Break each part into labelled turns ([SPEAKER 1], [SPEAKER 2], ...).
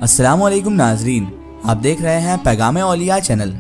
[SPEAKER 1] अस्सलाम वालेकुम नाजरीन, आप देख रहे हैं पैगाम औलिया चैनल।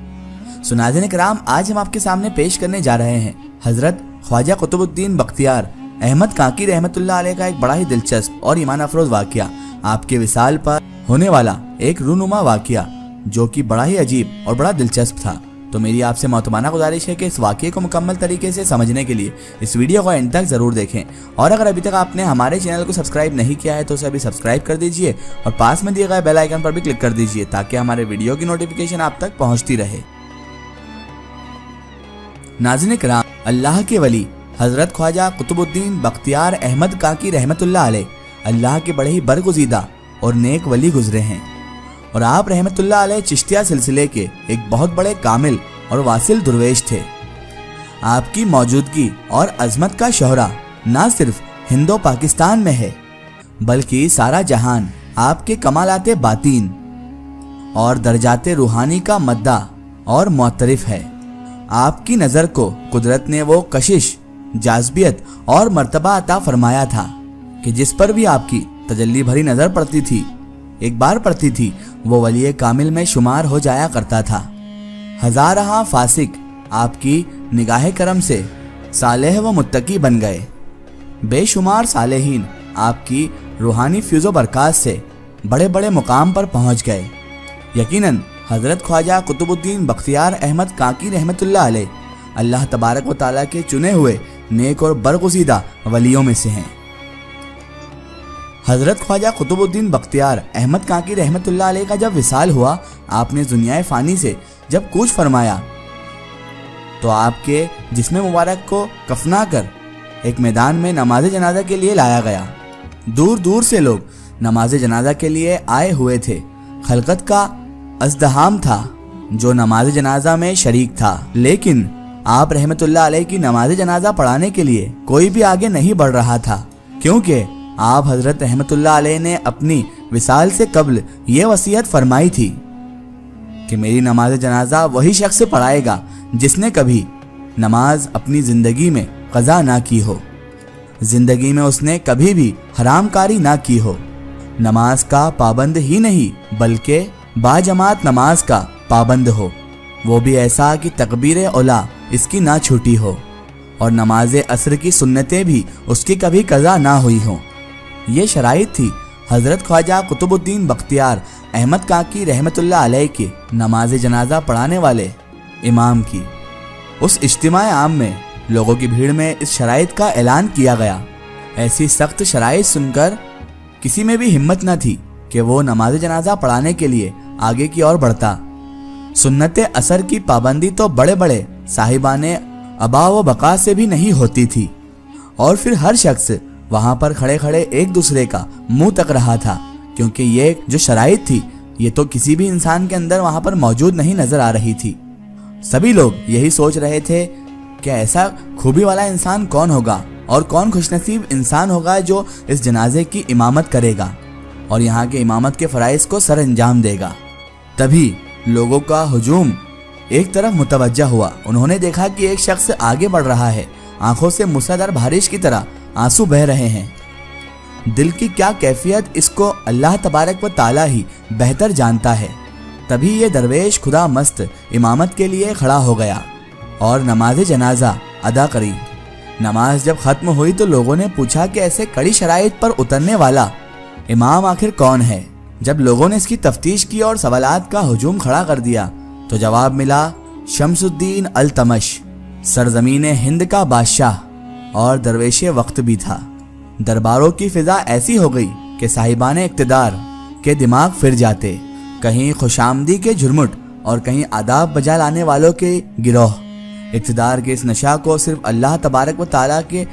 [SPEAKER 1] नाज़रीन कराम, आज हम आपके सामने पेश करने जा रहे हैं हजरत ख्वाजा कुतुबुद्दीन बख्तियार अहमद काकी रहमतुल्लाह अलैह का एक बड़ा ही दिलचस्प और ईमान अफरोज वाक़या, आपके विसाल पर होने वाला एक रूनुमा वाक़या जो कि बड़ा ही अजीब और बड़ा दिलचस्प था। तो मेरी आपसे मोहतबाना गुजारिश है कि इस वाक़ये को मुकम्मल तरीके से समझने के लिए इस वीडियो को एंड तक ज़रूर देखें, और अगर अभी तक आपने हमारे चैनल को सब्सक्राइब नहीं किया है तो उसे अभी सब्सक्राइब कर दीजिए और पास में दिए गए बेल आइकन पर भी क्लिक कर दीजिए ताकि हमारे वीडियो की नोटिफिकेशन आप तक पहुँचती रहे। नाज़रीन किराम, अल्लाह के वली हजरत ख्वाजा कुतुबुद्दीन बख्तियार अहमद काकी रहमतुल्लाह अलैह अल्लाह के बड़े ही बरगुज़ीदा और नेक वली गुजरे हैं, और आप रहमतुल्लाह अलैह चिश्तिया सिलसिले के एक बहुत बड़े कामिल और वासिल दुर्वेश थे। आपकी मौजूदगी और अजमत का शोहरा ना सिर्फ हिंदो पाकिस्तान में है बल्कि सारा जहान आपके कमालाते बातीन और दर्जाते रूहानी का मद्दा और मुअत्तरिफ है। आपकी नज़र को कुदरत ने वो कशिश, जाज़बियत और मर्तबा अता फरमाया था कि जिस पर भी आपकी तजल्ली भरी नज़र पड़ती थी, एक बार पड़ती थी, वो वली कामिल में शुमार हो जाया करता था। हजारहा फासिक आपकी निगाह करम से सालेह व मुत्तकी बन गए। बेशुमार सालेहीन आपकी रूहानी फ्यूज़ो बरकात से बड़े बड़े मुकाम पर पहुंच गए। यकीनन हजरत ख्वाजा कुतुबुद्दीन बख्तियार अहमद काकी रहमतुल्लाह अलैह अल्लाह तबारक व तआला के चुने हुए नेक और बरगुज़ीदा वलियों में से हैं। हजरत ख्वाजा कुतुबुद्दीन बख्तियार अहमद काकी रहमतुल्लाह अलैह का जब विसाल हुआ, आपने दुनियाए फ़ानी से जब कूच फरमाया तो आपके जिस्म मुबारक को कफना कर एक मैदान में नमाज जनाजा के लिए लाया गया। दूर दूर से लोग नमाज जनाजा के लिए आए हुए थे। खलकत का अज़दहाम था जो नमाज जनाजा में शरीक था, लेकिन आप रहमतुल्लाह अलैह की नमाज जनाजा पढ़ाने के लिए कोई भी आगे नहीं बढ़ रहा था, क्योंकि आप हजरत रहमतुल्लाह अलैह ने अपनी विसाल से कब्ल ये वसीयत फरमाई थी कि मेरी नमाज जनाजा वही शख्स पढ़ाएगा जिसने कभी नमाज अपनी ज़िंदगी में क़ज़ा ना की हो, ज़िंदगी में उसने कभी भी हरामकारी ना की हो, नमाज का पाबंद ही नहीं बल्कि बाजमात नमाज का पाबंद हो, वो भी ऐसा कि तकबीर औला इसकी ना छूटी हो और नमाज असर की सुन्नतें भी उसकी कभी क़ज़ा ना हुई हों। ये शराइत थी हजरत ख्वाजा कुतुबुद्दीन बख्तियार अहमद काकी रहमतुल्लाह अलैह के नमाज जनाजा पढ़ाने वाले इमाम की। उस इज्तिमा आम में लोगों की भीड़ में इस शराइत का ऐलान किया गया। ऐसी सख्त शराइत सुनकर किसी में भी हिम्मत न थी कि वो नमाज जनाजा पढ़ाने के लिए आगे की ओर बढ़ता। सुन्नत असर की पाबंदी तो बड़े बड़े साहिबाने अबा व बका से भी नहीं होती थी, और फिर हर शख्स वहां पर खड़े खड़े एक दूसरे का मुंह तक रहा था, क्योंकि ये जो शराइत थी ये तो किसी भी इंसान के अंदर वहां पर मौजूद नहीं नजर आ रही थी। सभी लोग यही सोच रहे थे कि ऐसा खूबी वाला इंसान कौन होगा और कौन खुशनसीब इंसान होगा जो इस जनाजे की इमामत करेगा और यहाँ के इमामत के फ़राइज़ को सर अंजाम देगा। तभी लोगों का हुजूम एक तरफ मुतवज्जा हुआ। उन्होंने देखा कि एक शख्स आगे बढ़ रहा है, आंखों से मूसलाधार बारिश की तरह आंसू बह रहे हैं। दिल की क्या कैफियत इसको अल्लाह तबारक व ताला ही बेहतर जानता है। तभी ये दरवेश खुदा मस्त इमामत के लिए खड़ा हो गया और नमाज जनाजा अदा करी। नमाज जब ख़त्म हुई तो लोगों ने पूछा कि ऐसे कड़ी शराइत पर उतरने वाला इमाम आखिर कौन है। जब लोगों ने इसकी तफ्तीश की और सवालात का हुजूम खड़ा कर दिया तो जवाब मिला, शम्सुद्दीन अल्तमश सरजमीन हिंद का बादशाह और दरवेश वक्त भी था। दरबारों की फिजा ऐसी हो गई कि साहिबाने इक्तदार के दिमाग फिर जाते। कहीं खुशामदी के झुरमुट और कहीं आदाब बजा लाने वालों के गिरोह। इक्तदार के इस नशा को सिर्फ अल्लाह तबारक व ताला के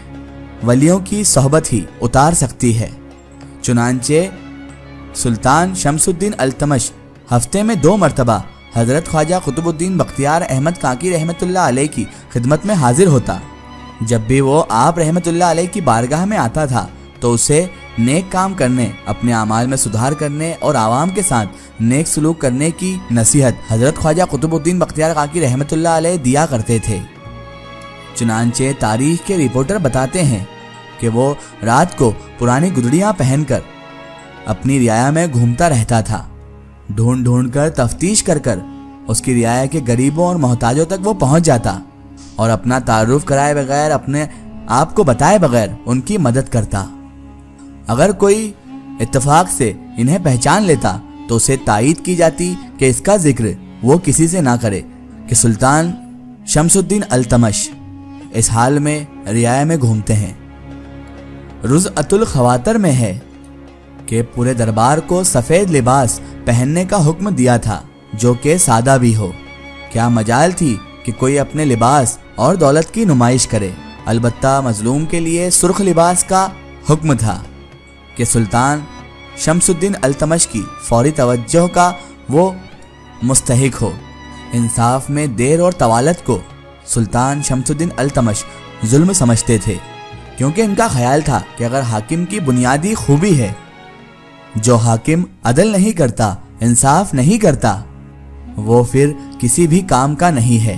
[SPEAKER 1] वलियों की सोहबत ही उतार सकती है। चुनांचे सुल्तान शम्सुद्दीन अल्तमश हफ्ते में 2 मरतबा हजरत ख्वाजा कुतुबुद्दीन बख्तियार अहमद काकी रहमतुल्लाह अलैह की खिदमत में हाजिर होता। जब भी वो आप रहमतुल्लाह अलैह की बारगाह में आता था तो उसे नेक काम करने, अपने अमाल में सुधार करने और आवाम के साथ नेक सलूक करने की नसीहत हजरत ख्वाजा कुतुबुद्दीन बख्तियार काकी रहमतुल्लाह अलैह दिया करते थे। चुनांचे तारीख के रिपोर्टर बताते हैं कि वो रात को पुरानी गुदड़ियां पहनकर अपनी रियाया में घूमता रहता था ढूंढ ढूंढ कर तफ्तीश कर कर उसकी रियाया के गरीबों और मोहताजों तक वो पहुंच जाता और अपना तारुफ कराए बगैर, अपने आप को बताए बगैर उनकी मदद करता। अगर कोई इत्तेफाक से इन्हें पहचान लेता तो उसे तायीद की जाती कि इसका जिक्र वो किसी से ना करे कि सुल्तान शमसुद्दीन अल्तमश इस हाल में रियाया में घूमते हैं। रुज़अतुल खवातर में है कि पूरे दरबार को सफ़ेद लिबास पहनने का हुक्म दिया था जो कि सादा भी हो। क्या मजाल थी कि कोई अपने लिबास और दौलत की नुमाइश करे। अलबत्ता मजलूम के लिए सुर्ख लिबास का हुक्म था कि सुल्तान शमसुद्दीन अल्तमश की फौरी तवज्जो का वो मुस्तहिक हो। इंसाफ में देर और तवालत को सुल्तान शमसुद्दीन अल्तमश जुल्म समझते थे, क्योंकि इनका ख्याल था कि अगर हाकिम की बुनियादी खूबी है, जो हाकिम अदल नहीं करता, इंसाफ नहीं करता, वो फिर किसी भी काम का नहीं है।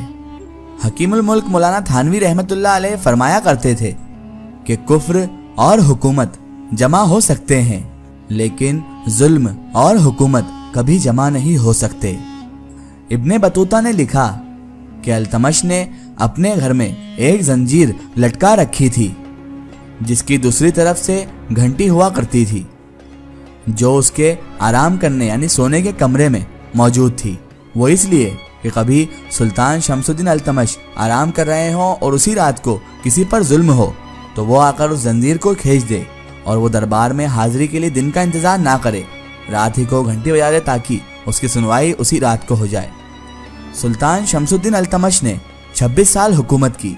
[SPEAKER 1] हकीमुल मुल्क मौलाना थानवी रहमतुल्लाह अलैह फरमाया करते थे कि कुफ्र और हुकूमत जमा हो सकते हैं, लेकिन जुल्म और हुकूमत कभी जमा नहीं हो सकते। इब्ने बतूता ने लिखा कि अल्तमश ने अपने घर में एक जंजीर लटका रखी थी जिसकी दूसरी तरफ से घंटी हुआ करती थी, जो उसके आराम करने यानी सोने के कमरे में मौजूद थी। वो इसलिए कि कभी सुल्तान शमसुद्दीन अल्तमश आराम कर रहे हों और उसी रात को किसी पर जुल्म हो तो वो आकर उस जंजीर को खींच दे और वो दरबार में हाजिरी के लिए दिन का इंतजार ना करे, रात ही को घंटी बजा दे ताकि उसकी सुनवाई उसी रात को हो जाए। सुल्तान शमसुद्दीन अल्तमश ने 26 साल हुकूमत की।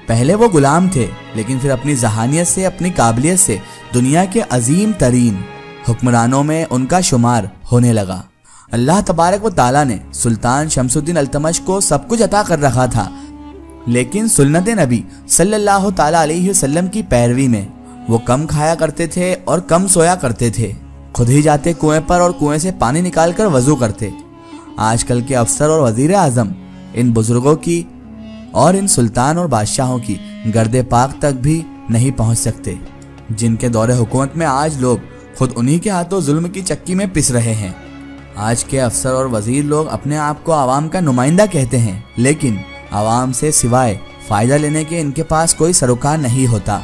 [SPEAKER 1] पहले वो गुलाम थे, लेकिन फिर अपनी जहानियत से, अपनी काबिलियत से दुनिया के अजीम तरीन हुक्मरानों में उनका शुमार होने लगा। अल्लाह तबारक व ताला ने सुल्तान शमसुद्दीन अल्तमश को सब कुछ अता कर रखा था, लेकिन सुन्नत नबी सल्लल्लाहु ताला अलैहि वसल्लम की पैरवी में वो कम खाया करते थे और कम सोया करते थे। खुद ही जाते कुएं पर और कुएं से पानी निकालकर वजू करते। आजकल के अफसर और वजीर आजम इन बुजुर्गों की और इन सुल्तान और बादशाहों की गर्दे पाक तक भी नहीं पहुंच सकते, जिनके दौरे हुकूमत में आज लोग खुद उन्हीं के हाथों जुल्म की चक्की में पिस रहे हैं। आज के अफसर और वजीर लोग अपने आप को आवाम का नुमाइंदा कहते हैं, लेकिन आवाम से सिवाय फायदा लेने के इनके पास कोई सरोकार नहीं होता।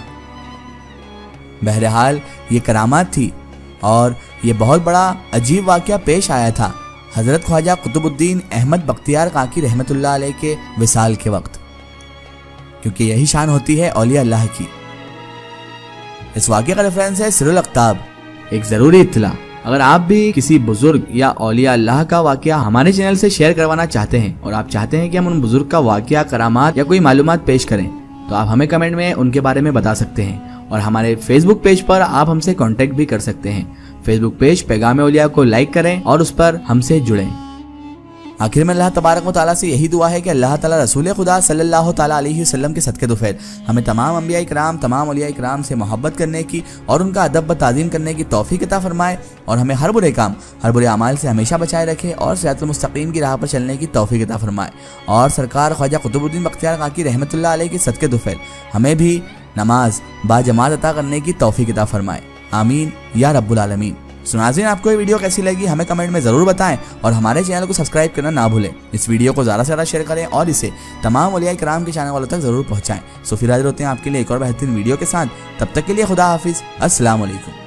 [SPEAKER 1] बहरहाल ये करामात थी और ये बहुत बड़ा अजीब वाक़या पेश आया था हज़रत ख्वाजा कुतुबुद्दीन अहमद बख्तियार काकी रहमतुल्लाह अलैह के विसाल के वक्त, क्योंकि यही शान होती है औलिया अल्लाह की। इस वाक़े का रेफरेंस है सिरुल अख्ताब। एक ज़रूरी इत्तला, अगर आप भी किसी बुजुर्ग या औलिया अल्लाह का वाक़या हमारे चैनल से शेयर करवाना चाहते हैं और आप चाहते हैं कि हम उन बुजुर्ग का वाक़या, करामात या कोई मालूमात पेश करें, तो आप हमें कमेंट में उनके बारे में बता सकते हैं। और हमारे फेसबुक पेज पर आप हमसे कांटेक्ट भी कर सकते हैं। फेसबुक पेज पैगाम औलिया को लाइक करें और उस पर हमसे जुड़ें। आखिर में अल्लाह तबारक व तआला से यही दुआ है कि अल्लाह ताला रसूल खुदा सल्लल्लाहु ताला अलैहि वसल्लम के सदक़े दुफ़ैल हमें तमाम अंबिया इकराम, तमाम औलिया इकराम से मोहब्बत करने की और उनका अदब व ताज़ीम करने की तौफ़ीक़ अता फरमाए और हमें हर बुरे काम, हर बुरे अमाल से हमेशा बचाए रखे और सिरातुल मुस्तक़ीम की राह पर चलने की तौफ़ीक़ अता फरमाए। और सरकार ख्वाजा कुतुबुद्दीन बख्तियार काकी रहमतुल्लाह अलैह के सदक़े दुफ़ैल हमें भी नमाज बाजमात अता करने की तौफ़ीक़ अता फरमाए। आमीन या रब्बुल आलमीन। सुनाज़रीन, आपको ये वीडियो कैसी लगी हमें कमेंट में ज़रूर बताएं और हमारे चैनल को सब्सक्राइब करना ना भूलें। इस वीडियो को ज़्यादा से ज़्यादा शेयर करें और इसे तमाम औलिया इकराम के चाहने वालों तक ज़रूर पहुँचाएं। सो फिर हाज़िर होते हैं आपके लिए एक और बेहतरीन वीडियो के साथ। तब तक के लिए खुदा हाफिज़। अस्सलाम वालेकुम।